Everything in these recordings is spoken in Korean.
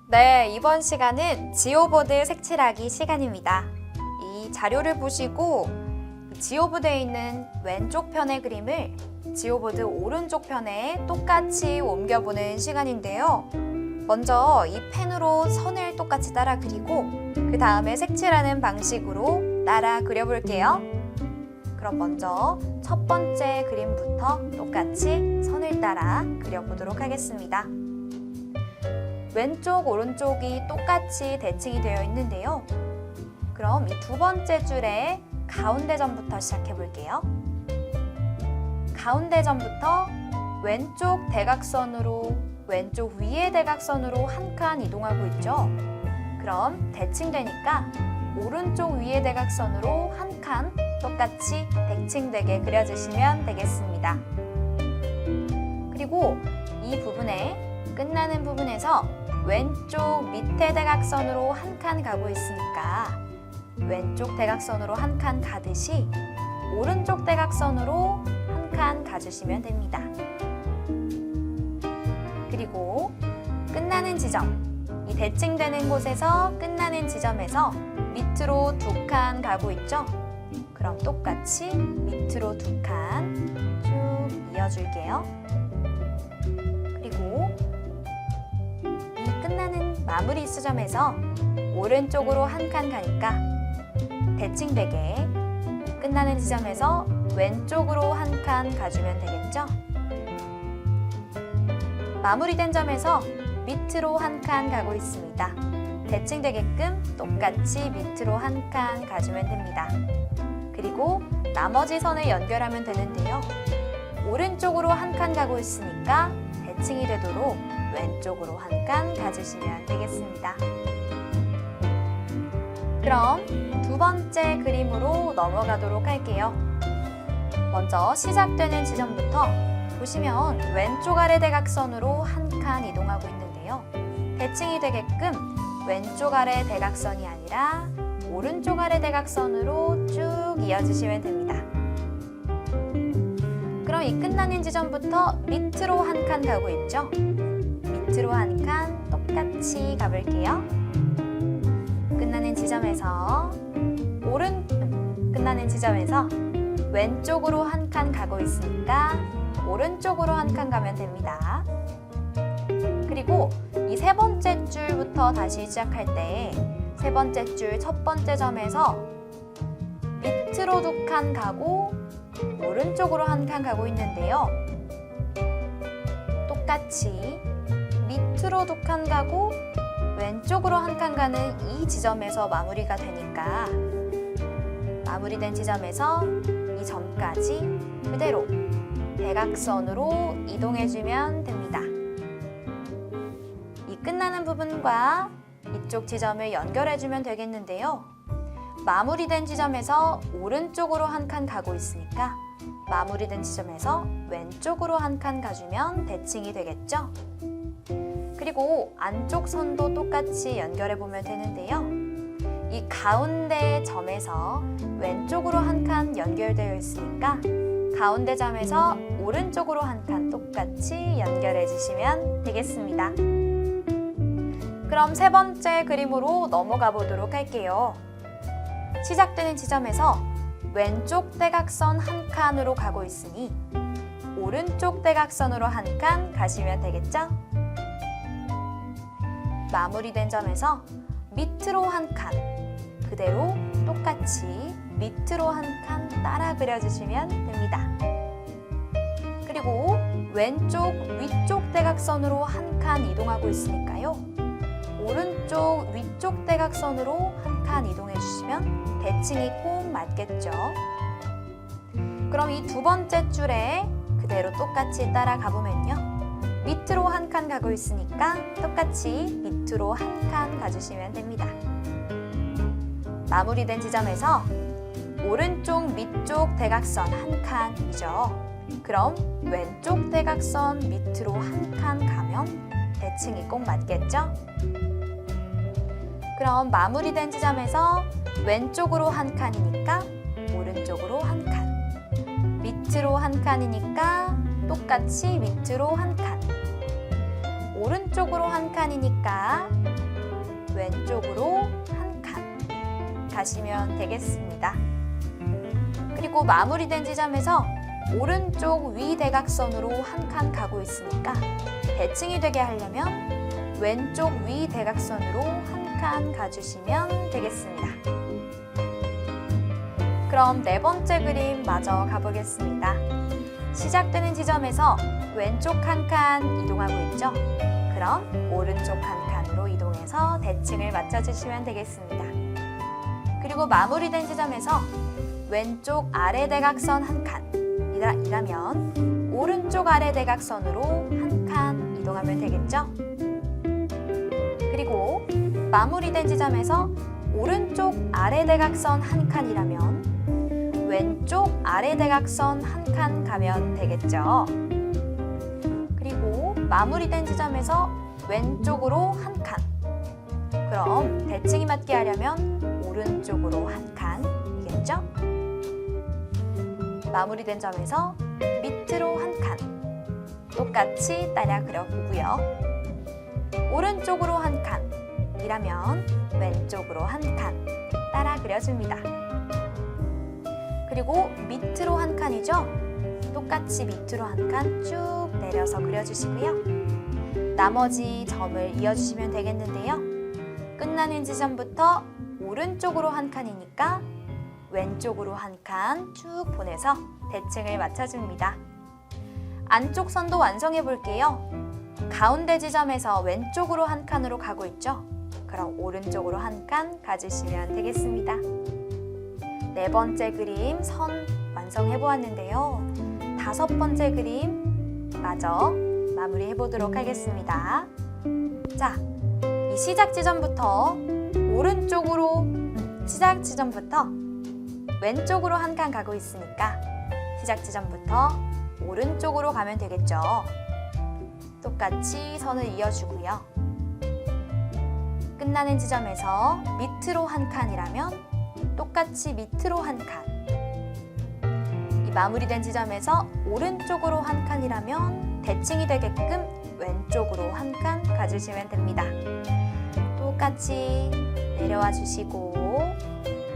네, 이번 시간은 지오보드 색칠하기 시간입니다. 이 자료를 보시고 지오보드에 있는 왼쪽 편의 그림을 지오보드 오른쪽 편에 똑같이 옮겨보는 시간인데요. 먼저 이 펜으로 선을 똑같이 따라 그리고 그 다음에 색칠하는 방식으로 따라 그려볼게요. 그럼 먼저 첫 번째 그림부터 똑같이 선을 따라 그려보도록 하겠습니다. 왼쪽, 오른쪽이 똑같이 대칭이 되어 있는데요. 그럼 이 두 번째 줄의 가운데 점부터 시작해 볼게요. 가운데 점부터 왼쪽 대각선으로, 왼쪽 위의 대각선으로 한 칸 이동하고 있죠. 그럼 대칭되니까 오른쪽 위의 대각선으로 한 칸 똑같이 대칭되게 그려주시면 되겠습니다. 그리고 이 부분에 끝나는 부분에서 왼쪽 밑에 대각선으로 한 칸 가고 있으니까 왼쪽 대각선으로 한 칸 가듯이 오른쪽 대각선으로 한 칸 가주시면 됩니다. 그리고 끝나는 지점, 이 대칭되는 곳에서 끝나는 지점에서 밑으로 두 칸 가고 있죠? 그럼 똑같이 밑으로 두 칸 쭉 이어줄게요. 그리고 이 끝나는 마무리 수점에서 오른쪽으로 한 칸 가니까 대칭되게 끝나는 지점에서 왼쪽으로 한 칸 가주면 되겠죠? 마무리된 점에서 밑으로 한 칸 가고 있습니다. 대칭되게끔 똑같이 밑으로 한 칸 가주면 됩니다. 그리고 나머지 선을 연결하면 되는데요. 오른쪽으로 한 칸 가고 있으니까 대칭이 되도록 왼쪽으로 한 칸 가주시면 되겠습니다. 그럼 두 번째 그림으로 넘어가도록 할게요. 먼저 시작되는 지점부터 보시면 왼쪽 아래 대각선으로 한 칸 이동하고 있는데요. 대칭이 되게끔 왼쪽 아래 대각선이 아니라 오른쪽 아래 대각선으로 쭉 이어주시면 됩니다. 그럼 이 끝나는 지점부터 밑으로 한 칸 가고 있죠? 밑으로 한 칸 똑같이 가볼게요. 끝나는 지점에서 왼쪽으로 한 칸 가고 있으니까 오른쪽으로 한 칸 가면 됩니다. 그리고 이 세 번째 줄부터 다시 시작할 때 세 번째 줄 첫 번째 점에서 밑으로 두 칸 가고 오른쪽으로 한 칸 가고 있는데요. 똑같이 밑으로 두 칸 가고 왼쪽으로 한 칸 가는 이 지점에서 마무리가 되니까 마무리된 지점에서 이 점까지 그대로 대각선으로 이동해주면 됩니다. 이 끝나는 부분과 이쪽 지점을 연결해주면 되겠는데요. 마무리된 지점에서 오른쪽으로 한 칸 가고 있으니까 마무리된 지점에서 왼쪽으로 한 칸 가주면 대칭이 되겠죠? 그리고 안쪽 선도 똑같이 연결해보면 되는데요. 이 가운데 점에서 왼쪽으로 한 칸 연결되어 있으니까 가운데 점에서 오른쪽으로 한 칸 똑같이 연결해 주시면 되겠습니다. 그럼 세 번째 그림으로 넘어가 보도록 할게요. 시작되는 지점에서 왼쪽 대각선 한 칸으로 가고 있으니 오른쪽 대각선으로 한 칸 가시면 되겠죠? 마무리된 점에서 밑으로 한 칸, 그대로 똑같이 밑으로 한 칸 따라 그려주시면 됩니다. 그리고 왼쪽 위쪽 대각선으로 한 칸 이동하고 있으니까요. 오른쪽 위쪽 대각선으로 한 칸 이동해 주시면 대칭이 꼭 맞겠죠. 그럼 이 두 번째 줄에 그대로 똑같이 따라가 보면요. 밑으로 한 칸 가고 있으니까 똑같이 밑으로 한 칸 가주시면 됩니다. 마무리된 지점에서 오른쪽 밑쪽 대각선 한 칸이죠. 그럼 왼쪽 대각선 밑으로 한 칸 가면 대칭이 꼭 맞겠죠? 그럼 마무리된 지점에서 왼쪽으로 한 칸이니까 오른쪽으로 한 칸, 밑으로 한 칸이니까 똑같이 밑으로 한 칸, 오른쪽 오른쪽으로 한 칸이니까 왼쪽으로 한 칸 가시면 되겠습니다. 그리고 마무리된 지점에서 오른쪽 위 대각선으로 한 칸 가고 있으니까 대칭이 되게 하려면 왼쪽 위 대각선으로 한 칸 가주시면 되겠습니다. 그럼 네 번째 그림 마저 가보겠습니다. 시작되는 지점에서 왼쪽 한 칸 이동하고 있죠? 그럼 오른쪽 한 칸으로 이동해서 대칭을 맞춰주시면 되겠습니다. 그리고 마무리된 지점에서 왼쪽 아래 대각선 한 칸이라면 오른쪽 아래 대각선으로 한 칸 이동하면 되겠죠? 그리고 마무리된 지점에서 오른쪽 아래 대각선 한 칸이라면 왼쪽 아래 대각선 한 칸 가면 되겠죠? 그리고 마무리된 지점에서 왼쪽으로 한 칸. 그럼 대칭이 맞게 하려면 오른쪽으로 한 칸이겠죠? 마무리된 점에서 밑으로 한 칸. 똑같이 따라 그려보고요. 오른쪽으로 한 칸이라면 왼쪽으로 한 칸 따라 그려줍니다. 그리고 밑으로 한 칸이죠? 똑같이 밑으로 한 칸 쭉 내려서 그려주시고요. 나머지 점을 이어주시면 되겠는데요. 끝나는 지점부터 오른쪽으로 한 칸이니까 왼쪽으로 한 칸 쭉 보내서 대칭을 맞춰줍니다. 안쪽 선도 완성해 볼게요. 가운데 지점에서 왼쪽으로 한 칸으로 가고 있죠? 그럼 오른쪽으로 한 칸 가주시면 되겠습니다. 네 번째 그림 선 완성해 보았는데요. 다섯 번째 그림 마저 마무리해 보도록 하겠습니다. 자, 이 시작 지점부터 오른쪽으로 시작 지점부터 왼쪽으로 한 칸 가고 있으니까 시작 지점부터 오른쪽으로 가면 되겠죠. 똑같이 선을 이어주고요. 끝나는 지점에서 밑으로 한 칸이라면 똑같이 밑으로 한 칸. 이 마무리된 지점에서 오른쪽으로 한 칸이라면 대칭이 되게끔 왼쪽으로 한 칸 가주시면 됩니다. 똑같이 내려와 주시고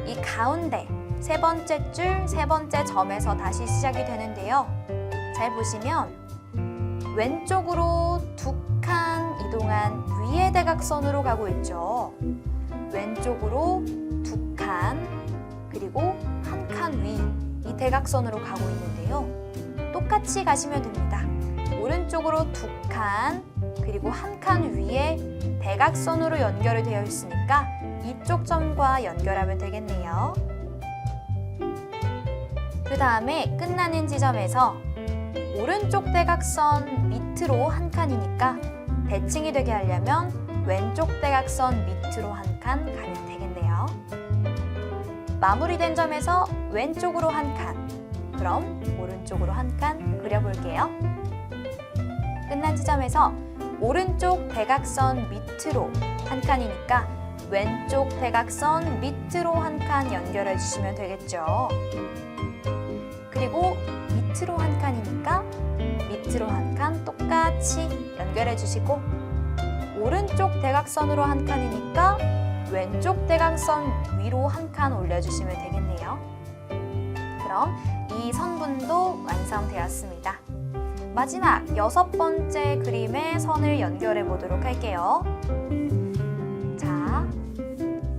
이 가운데 세 번째 줄, 세 번째 점에서 다시 시작이 되는데요. 잘 보시면 왼쪽으로 두 칸 이동한 위의 대각선으로 가고 있죠. 왼쪽으로 두 칸, 그리고 한 칸 위, 이 대각선으로 가고 있는데요. 똑같이 가시면 됩니다. 오른쪽으로 두 칸, 그리고 한 칸 위에 대각선으로 연결이 되어 있으니까 이쪽 점과 연결하면 되겠네요. 그 다음에 끝나는 지점에서 오른쪽 대각선 밑으로 한 칸이니까 대칭이 되게 하려면 왼쪽 대각선 밑으로 한 칸 가면 되겠네요. 마무리된 점에서 왼쪽으로 한 칸, 그럼 오른쪽으로 한 칸 그려볼게요. 끝난 지점에서 오른쪽 대각선 밑으로 한 칸이니까 왼쪽 대각선 밑으로 한 칸 연결해 주시면 되겠죠. 그리고 밑으로 한 칸이니까 밑으로 한 칸 똑같이 연결해 주시고 오른쪽 대각선으로 한 칸이니까 왼쪽 대각선 위로 한 칸 올려주시면 되겠네요. 그럼 이 선분도 완성되었습니다. 마지막 여섯 번째 그림의 선을 연결해 보도록 할게요. 자,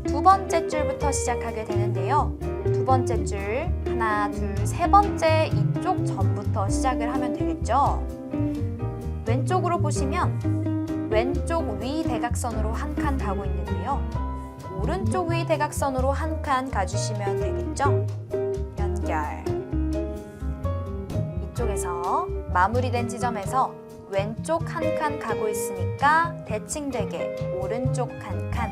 두 번째 줄부터 시작하게 되는데요. 두 번째 줄, 하나, 둘, 세 번째 이쪽 점부터 시작을 하면 되겠죠. 왼쪽으로 보시면 왼쪽 위 대각선으로 한 칸 가고 있는데요. 오른쪽 위 대각선으로 한 칸 가주시면 되겠죠. 연결. 이쪽에서 마무리된 지점에서 왼쪽 한 칸 가고 있으니까 대칭되게 오른쪽 한 칸.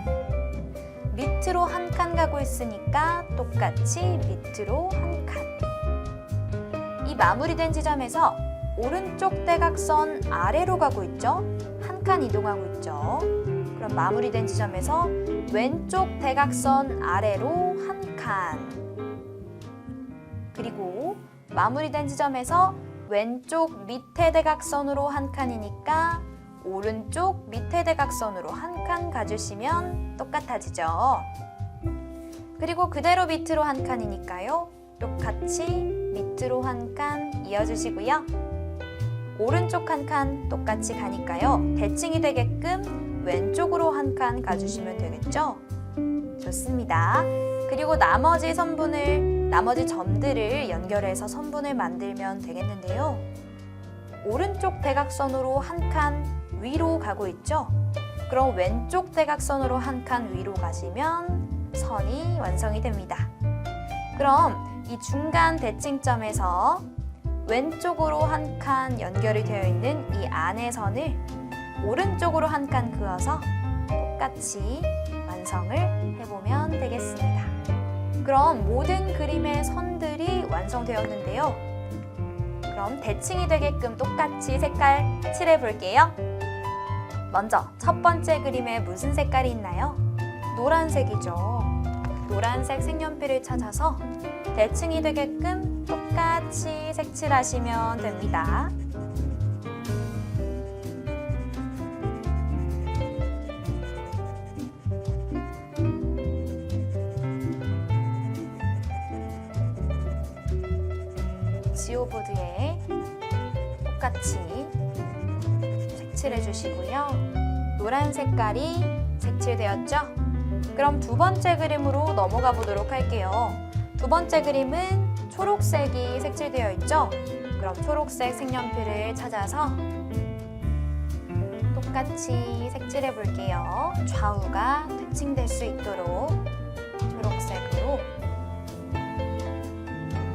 밑으로 한 칸 가고 있으니까 똑같이 밑으로 한 칸. 이 마무리된 지점에서 오른쪽 대각선 아래로 가고 있죠? 한 칸 이동하고 있죠? 그럼 마무리된 지점에서 왼쪽 대각선 아래로 한 칸. 그리고 마무리된 지점에서 왼쪽 밑에 대각선으로 한 칸이니까 오른쪽 밑에 대각선으로 한 칸 가주시면 똑같아지죠. 그리고 그대로 밑으로 한 칸이니까요. 똑같이 밑으로 한 칸 이어주시고요. 오른쪽 한 칸 똑같이 가니까요. 대칭이 되게끔 왼쪽으로 한 칸 가주시면 되겠죠? 좋습니다. 그리고 나머지 점들을 연결해서 선분을 만들면 되겠는데요. 오른쪽 대각선으로 한 칸 위로 가고 있죠? 그럼 왼쪽 대각선으로 한 칸 위로 가시면 선이 완성이 됩니다. 그럼 이 중간 대칭점에서 왼쪽으로 한 칸 연결이 되어 있는 이 안의 선을 오른쪽으로 한 칸 그어서 똑같이 완성을 해보면 되겠습니다. 그럼 모든 그림의 선들이 완성되었는데요. 그럼 대칭이 되게끔 똑같이 색깔 칠해 볼게요. 먼저 첫 번째 그림에 무슨 색깔이 있나요? 노란색이죠. 노란색 색연필을 찾아서 대칭이 되게끔 똑같이 색칠하시면 됩니다. 지오보드에 똑같이 색칠해 주시고요. 노란 색깔이 색칠되었죠? 그럼 두 번째 그림으로 넘어가 보도록 할게요. 두 번째 그림은 초록색이 색칠되어 있죠? 그럼 초록색 색연필을 찾아서 똑같이 색칠해 볼게요. 좌우가 대칭될 수 있도록 초록색으로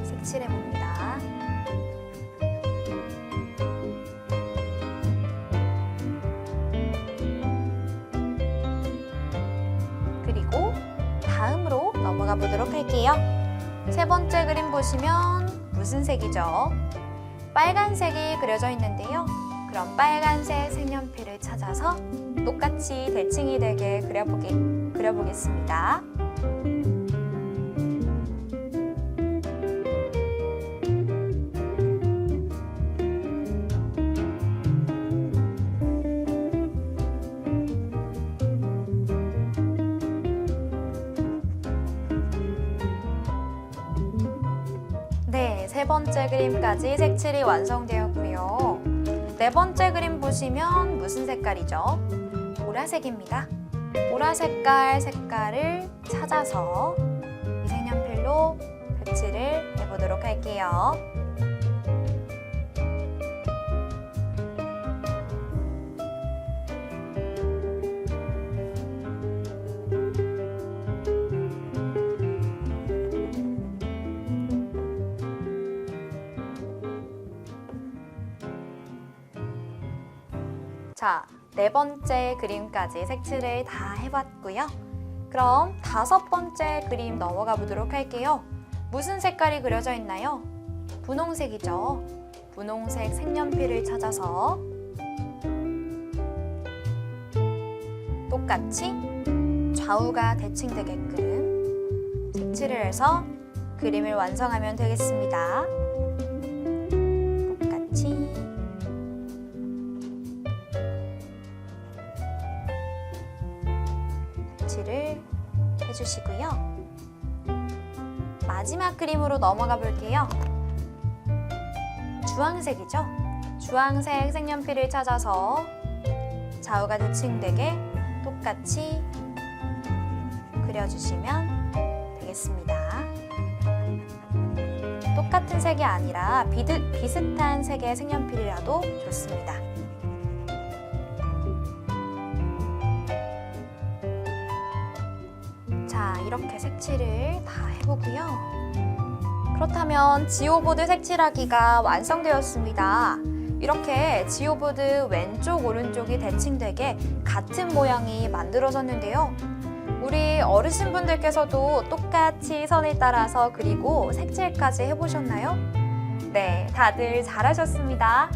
색칠해 봅니다. 그리고 다음으로 넘어가 보도록 할게요. 세 번째 그림 보시면 무슨 색이죠? 빨간색이 그려져 있는데요. 그럼 빨간색 색연필을 찾아서 똑같이 대칭이 되게 그려보겠습니다. 네, 세 번째 그림까지 색칠이 완성되었고요. 네 번째 그림 보시면 무슨 색깔이죠? 보라색입니다. 보라 색깔을 찾아서 이 색연필로 색칠을 해보도록 할게요. 자, 네 번째 그림까지 색칠을 다 해봤고요. 그럼 다섯 번째 그림 넘어가 보도록 할게요. 무슨 색깔이 그려져 있나요? 분홍색이죠. 분홍색 색연필을 찾아서 똑같이 좌우가 대칭되게끔 색칠을 해서 그림을 완성하면 되겠습니다. 똑같이 색칠을 해주시고요. 마지막 그림으로 넘어가 볼게요. 주황색이죠? 주황색 색연필을 찾아서 좌우가 대칭되게 똑같이 그려주시면 되겠습니다. 똑같은 색이 아니라 비슷한 색의 색연필이라도 좋습니다. 자, 이렇게 색칠을 다 해보고요. 그렇다면 지오보드 색칠하기가 완성되었습니다. 이렇게 지오보드 왼쪽 오른쪽이 대칭되게 같은 모양이 만들어졌는데요. 우리 어르신분들께서도 똑같이 선을 따라서 그리고 색칠까지 해보셨나요? 네, 다들 잘하셨습니다.